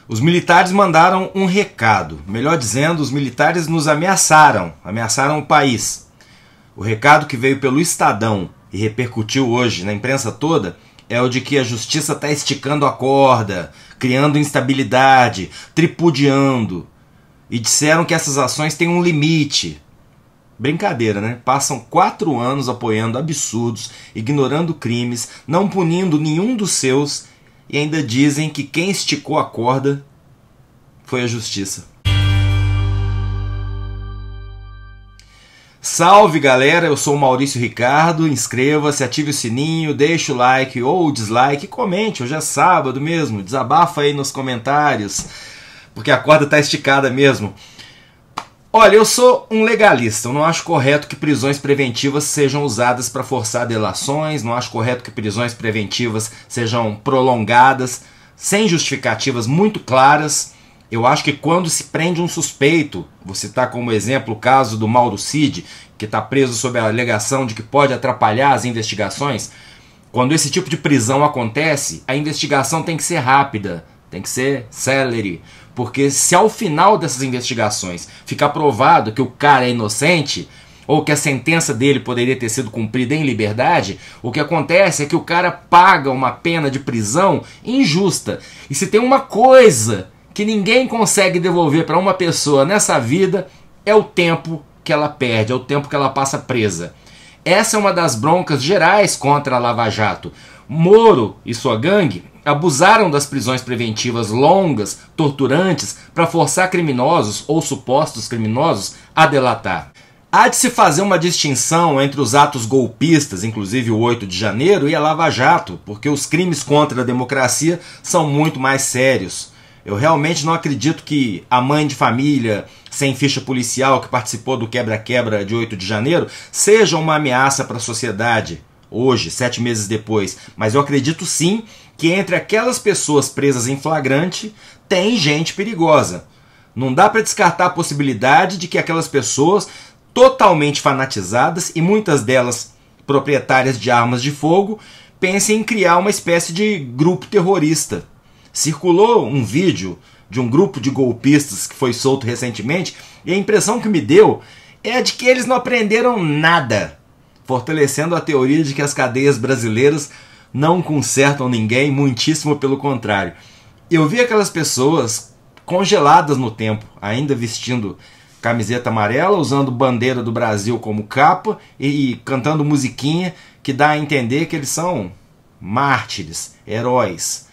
Os militares mandaram um recado, melhor dizendo, os militares nos ameaçaram o país. O recado que veio pelo Estadão e repercutiu hoje na imprensa toda é o de que a justiça está esticando a corda, criando instabilidade, tripudiando. E disseram que essas ações têm um limite. Brincadeira, né? Passam 4 anos apoiando absurdos, ignorando crimes, não punindo nenhum dos seus e ainda dizem que quem esticou a corda foi a justiça. Salve galera, eu sou o Maurício Ricardo, inscreva-se, ative o sininho, deixe o like ou o dislike, comente, hoje é sábado mesmo, desabafa aí nos comentários, porque a corda tá esticada mesmo. Olha, eu sou um legalista, eu não acho correto que prisões preventivas sejam usadas para forçar delações, não acho correto que prisões preventivas sejam prolongadas, sem justificativas muito claras. Eu acho que quando se prende um suspeito, vou citar como exemplo o caso do Mauro Cid, que está preso sob a alegação de que pode atrapalhar as investigações, quando esse tipo de prisão acontece, a investigação tem que ser rápida, tem que ser célere, porque se ao final dessas investigações ficar provado que o cara é inocente, ou que a sentença dele poderia ter sido cumprida em liberdade, o que acontece é que o cara paga uma pena de prisão injusta. E se tem uma coisa que ninguém consegue devolver para uma pessoa nessa vida, é o tempo que ela perde, é o tempo que ela passa presa. Essa é uma das broncas gerais contra a Lava Jato. Moro e sua gangue abusaram das prisões preventivas longas, torturantes, para forçar criminosos ou supostos criminosos a delatar. Há de se fazer uma distinção entre os atos golpistas, inclusive o 8 de janeiro, e a Lava Jato, porque os crimes contra a democracia são muito mais sérios. Eu realmente não acredito que a mãe de família sem ficha policial que participou do quebra-quebra de 8 de janeiro seja uma ameaça para a sociedade hoje, 7 meses depois. Mas eu acredito sim que entre aquelas pessoas presas em flagrante tem gente perigosa. Não dá para descartar a possibilidade de que aquelas pessoas totalmente fanatizadas e muitas delas proprietárias de armas de fogo pensem em criar uma espécie de grupo terrorista. Circulou um vídeo de um grupo de golpistas que foi solto recentemente e a impressão que me deu é a de que eles não aprenderam nada, fortalecendo a teoria de que as cadeias brasileiras não consertam ninguém, muitíssimo pelo contrário. Eu vi aquelas pessoas congeladas no tempo, ainda vestindo camiseta amarela, usando bandeira do Brasil como capa e cantando musiquinha que dá a entender que eles são mártires, heróis.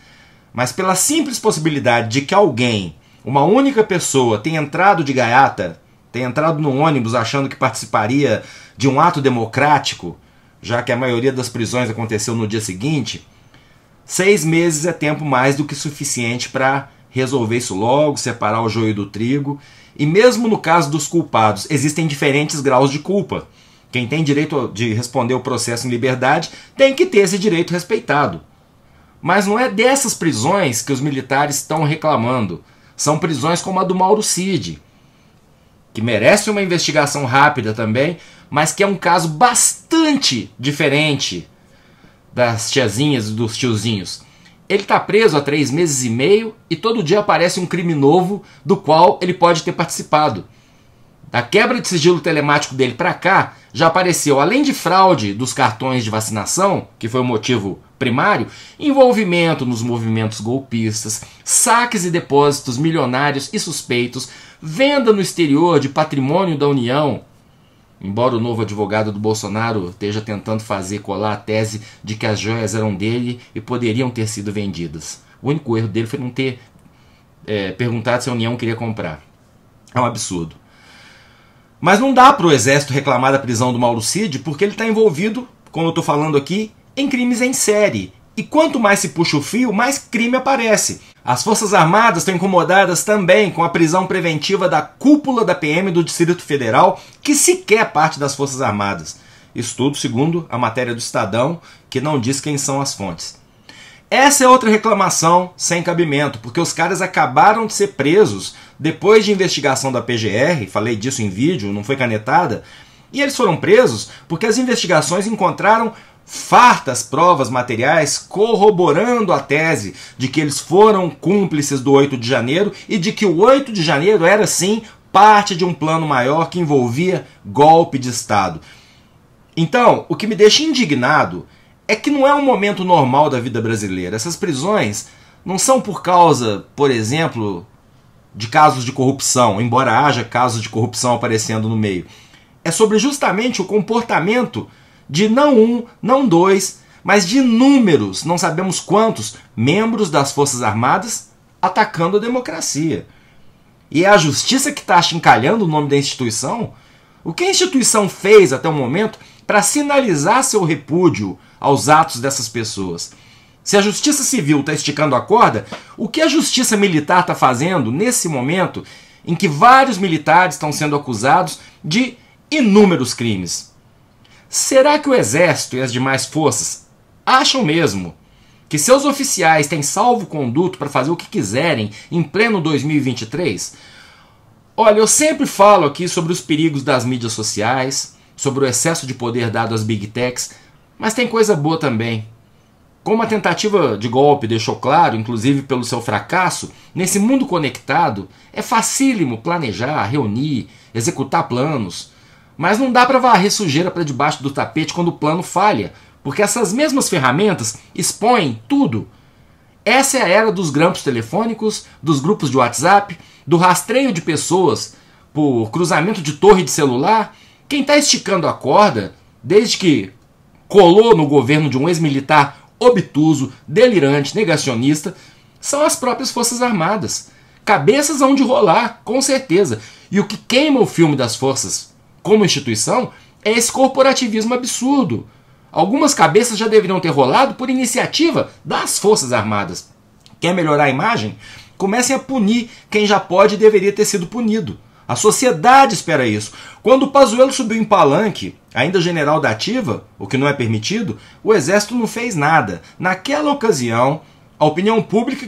Mas pela simples possibilidade de que alguém, uma única pessoa, tenha entrado de gaiata, tenha entrado no ônibus achando que participaria de um ato democrático, já que a maioria das prisões aconteceu no dia seguinte, 6 meses é tempo mais do que suficiente para resolver isso logo, separar o joio do trigo. E mesmo no caso dos culpados, existem diferentes graus de culpa. Quem tem direito de responder o processo em liberdade tem que ter esse direito respeitado. Mas não é dessas prisões que os militares estão reclamando. São prisões como a do Mauro Cid, que merece uma investigação rápida também, mas que é um caso bastante diferente das tiazinhas e dos tiozinhos. Ele está preso há 3 meses e meio e todo dia aparece um crime novo do qual ele pode ter participado. Da quebra de sigilo telemático dele para cá, já apareceu, além de fraude dos cartões de vacinação, que foi o motivo primário, envolvimento nos movimentos golpistas, saques e depósitos milionários e suspeitos, venda no exterior de patrimônio da União, embora o novo advogado do Bolsonaro esteja tentando fazer colar a tese de que as joias eram dele e poderiam ter sido vendidas. O único erro dele foi não ter perguntado se a União queria comprar. É um absurdo. Mas não dá para o Exército reclamar da prisão do Mauro Cid porque ele está envolvido, como eu estou falando aqui, em crimes em série. E quanto mais se puxa o fio, mais crime aparece. As Forças Armadas estão incomodadas também com a prisão preventiva da cúpula da PM do Distrito Federal, que sequer é parte das Forças Armadas. Isso tudo segundo a matéria do Estadão, que não diz quem são as fontes. Essa é outra reclamação sem cabimento, porque os caras acabaram de ser presos depois de investigação da PGR, falei disso em vídeo, não foi canetada, e eles foram presos porque as investigações encontraram fartas provas materiais corroborando a tese de que eles foram cúmplices do 8 de janeiro e de que o 8 de janeiro era sim parte de um plano maior que envolvia golpe de Estado. Então, o que me deixa indignado é que não é um momento normal da vida brasileira. Essas prisões não são por causa, por exemplo, de casos de corrupção, embora haja casos de corrupção aparecendo no meio. É sobre justamente o comportamento de não um, não dois, mas de inúmeros, não sabemos quantos, membros das Forças Armadas atacando a democracia. E é a justiça que está achincalhando o nome da instituição? O que a instituição fez até o momento para sinalizar seu repúdio aos atos dessas pessoas? Se a justiça civil está esticando a corda, o que a justiça militar está fazendo nesse momento em que vários militares estão sendo acusados de inúmeros crimes? Será que o Exército e as demais forças acham mesmo que seus oficiais têm salvo-conduto para fazer o que quiserem em pleno 2023? Olha, eu sempre falo aqui sobre os perigos das mídias sociais, sobre o excesso de poder dado às Big Techs, mas tem coisa boa também. Como a tentativa de golpe deixou claro, inclusive pelo seu fracasso, nesse mundo conectado é facílimo planejar, reunir, executar planos, mas não dá para varrer sujeira para debaixo do tapete quando o plano falha, porque essas mesmas ferramentas expõem tudo. Essa é a era dos grampos telefônicos, dos grupos de WhatsApp, do rastreio de pessoas por cruzamento de torre de celular. Quem está esticando a corda, desde que colou no governo de um ex-militar obtuso, delirante, negacionista, são as próprias Forças Armadas. Cabeças hão de rolar, com certeza. E o que queima o filme das forças como instituição é esse corporativismo absurdo. Algumas cabeças já deveriam ter rolado por iniciativa das Forças Armadas. Quer melhorar a imagem? Comecem a punir quem já pode e deveria ter sido punido. A sociedade espera isso. Quando o Pazuello subiu em palanque, ainda general da ativa, o que não é permitido, o Exército não fez nada. Naquela ocasião, a opinião pública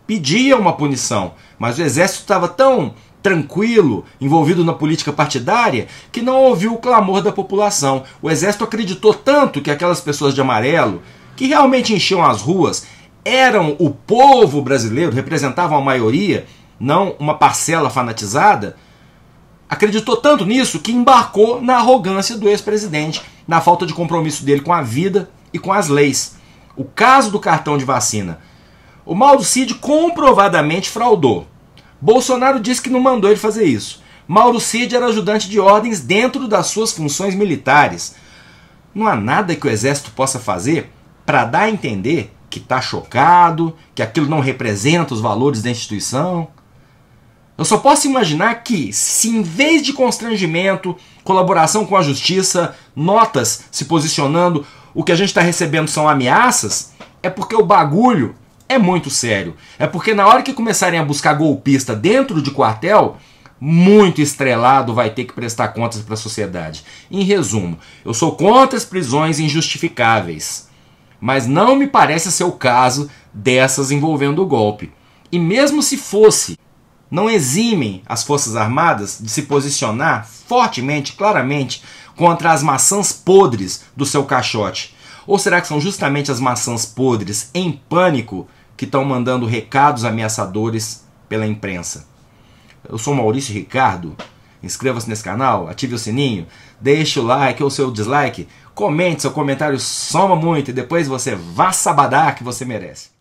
pedia uma punição, mas o Exército estava tão tranquilo, envolvido na política partidária, que não ouviu o clamor da população. O Exército acreditou tanto que aquelas pessoas de amarelo, que realmente enchiam as ruas, eram o povo brasileiro, representavam a maioria, não uma parcela fanatizada, acreditou tanto nisso que embarcou na arrogância do ex-presidente, na falta de compromisso dele com a vida e com as leis. O caso do cartão de vacina. O Mauro Cid comprovadamente fraudou. Bolsonaro disse que não mandou ele fazer isso. Mauro Cid era ajudante de ordens dentro das suas funções militares. Não há nada que o Exército possa fazer para dar a entender que está chocado, que aquilo não representa os valores da instituição. Eu só posso imaginar que, se em vez de constrangimento, colaboração com a justiça, notas se posicionando, o que a gente está recebendo são ameaças, é porque o bagulho é muito sério. É porque na hora que começarem a buscar golpista dentro de quartel, muito estrelado vai ter que prestar contas para a sociedade. Em resumo, eu sou contra as prisões injustificáveis, mas não me parece ser o caso dessas envolvendo o golpe. E mesmo se fosse, não eximem as Forças Armadas de se posicionar fortemente, claramente, contra as maçãs podres do seu caixote. Ou será que são justamente as maçãs podres em pânico que estão mandando recados ameaçadores pela imprensa? Eu sou Maurício Ricardo. Inscreva-se nesse canal, ative o sininho, deixe o like ou seu dislike, comente, seu comentário soma muito e depois você vá sabadar que você merece.